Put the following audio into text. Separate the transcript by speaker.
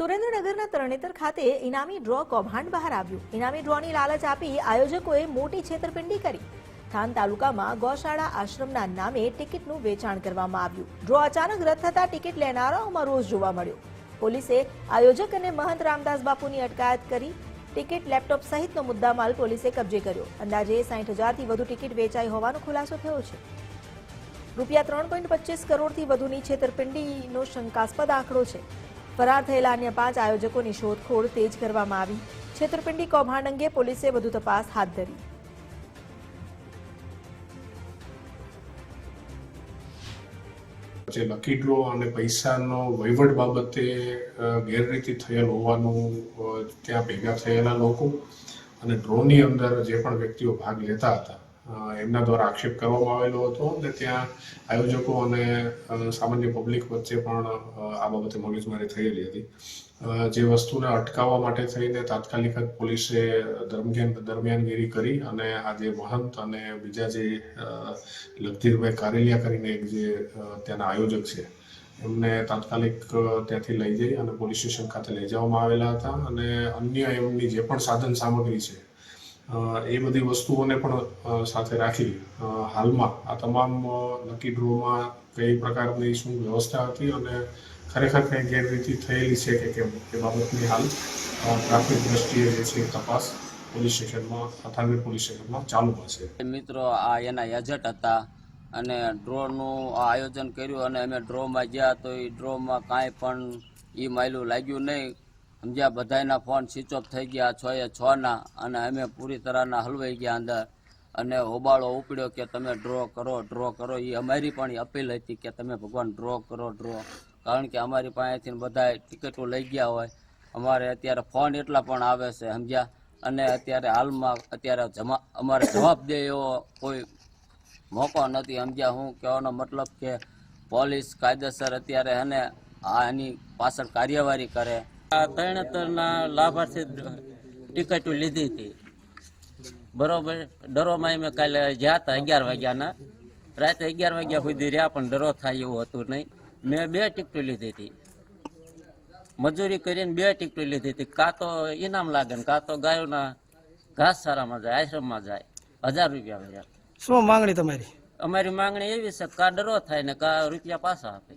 Speaker 1: સુરેન્દ્રનગરના તરણેતર ખાતે ઇનામી ડ્રો કૌભાંડ બહાર આવ્યું। ઇનામી ડ્રોની લાલચ આપી આયોજકોએ મોટી છેતરપિંડી કરી। થાન તાલુકામાં ગૌશાળા આશ્રમના નામે ટિકિટનું વેચાણ કરવામાં આવ્યું। ડ્રો અચાનક રદ થતા ટિકિટ લેનારાઓમાં રોષ જોવા મળ્યો। પોલીસે આયોજક અને મહંત રામદાસ બાપુની અટકાયત કરી। ટિકિટ, લેપટોપ સહિતનો મુદ્દામાલ પોલીસે કબજે કર્યો। અંદાજે 60,000થી વધુ ટિકિટ વેચાઈ હોવાનો ખુલાસો થયો છે। રૂપિયા 3.25 કરોડથી વધુની છેતરપિંડીનો શંકાસ્પદ આંકડો છે। ફરાર થયેલા અન્ય 5 આયોજકોની શોધખોળ તેજ કરવામાં આવી। છેતરપિંડી કૌભાંડ અંગે પોલીસે વધુ તપાસ હાથ ધરી।
Speaker 2: જે લકી ડ્રો અને પૈસાનો વહીવટ બાબતે ગેરરીતિ થયેલ હોવાનું ત્યાં ભેગા થયેલા લોકો અને ડ્રોની અંદર જે પણ વ્યક્તિઓ ભાગ લેતા હતા એમના દ્વારા આક્ષેપ કરવામાં આવેલો હતો અને ત્યાં આયોજકો અને સામાન્ય પબ્લિક વચ્ચે પણ આ બાબતે મગજમારી થયેલી હતી। જે વસ્તુને અટકાવવા માટે થઈને તાત્કાલિક પોલીસે દરમિયાનગીરી કરી અને આ જે મહંત અને બીજા જે લગધીરભાઈ કારેલિયા કરીને એક જે ત્યાંના આયોજક છે એમને તાત્કાલિક ત્યાંથી લઈ જઈ અને પોલીસ સ્ટેશન ખાતે લઈ જવામાં આવેલા હતા અને અન્ય એમની જે પણ સાધન સામગ્રી છે એ બધી વસ્તુઓને પણ સાથે રાખી હાલમાં આ તમામ લકી ડ્રોમાં કઈ પ્રકારની શું વ્યવસ્થા હતી અને ખરેખર કઈ ગેરરીતિ થયેલી છે કે કેમ એ બાબતની હાલ પ્રાથમિક દ્રષ્ટિએ જે છે તપાસ પોલીસ સ્ટેશનમાં થાનગઢ પોલીસ સ્ટેશનમાં ચાલુમાં છે।
Speaker 3: મિત્રો આ એના એજન્ટ હતા અને ડ્રોનું આયોજન કર્યું અને અમે ડ્રોમાં ગયા તો એ ડ્રોમાં કાંઈ પણ એ માયલું લાગ્યું નહીં। સમજ્યા, બધાના ફોન સ્વિચ ઓફ થઈ ગયા 6 અને અમે પૂરી તરહના હલવાઈ ગયા અંદર અને હોબાળો ઉપડ્યો કે તમે ડ્રો કરો। એ અમારી પણ અપીલ હતી કે તમે ભગવાન ડ્રો કરો, કારણ કે અમારી પાસેથી બધા ટિકિટો લઈ ગયા હોય। અમારે અત્યારે ફોન એટલા પણ આવે છે સમજ્યા, અને અત્યારે હાલમાં અમારે જવાબ દે એવો કોઈ મોકો નથી સમજ્યા। હું કહેવાનો મતલબ કે પોલીસ કાયદેસર અત્યારે અને આની પાછળ કાર્યવાહી કરે।
Speaker 4: આ તરણેતરના લાભાર્થી ટિકિટો લીધી હતી બરોબર। ડરોમાં અમે કાલે ગયા હતા 11 વાગ્યાના, રાતે 11 વાગ્યા સુધી રહ્યા પણ ડરો થાય એવું હતું નહીં। મેં 2 ટિકિટો લીધી હતી, મજૂરી કરીને 2 ટિકિટો લીધી હતી। કાં તો ઇનામ લાગે ને કાં તો ગાયોના ઘાસચારામાં જાય, આશ્રમમાં જાય। 1000 રૂપિયા ભર્યા।
Speaker 5: શું માંગણી તમારી?
Speaker 4: અમારી માંગણી એવી છે, કાં ડરો થાય ને કાં રૂપિયા પાછા આપે।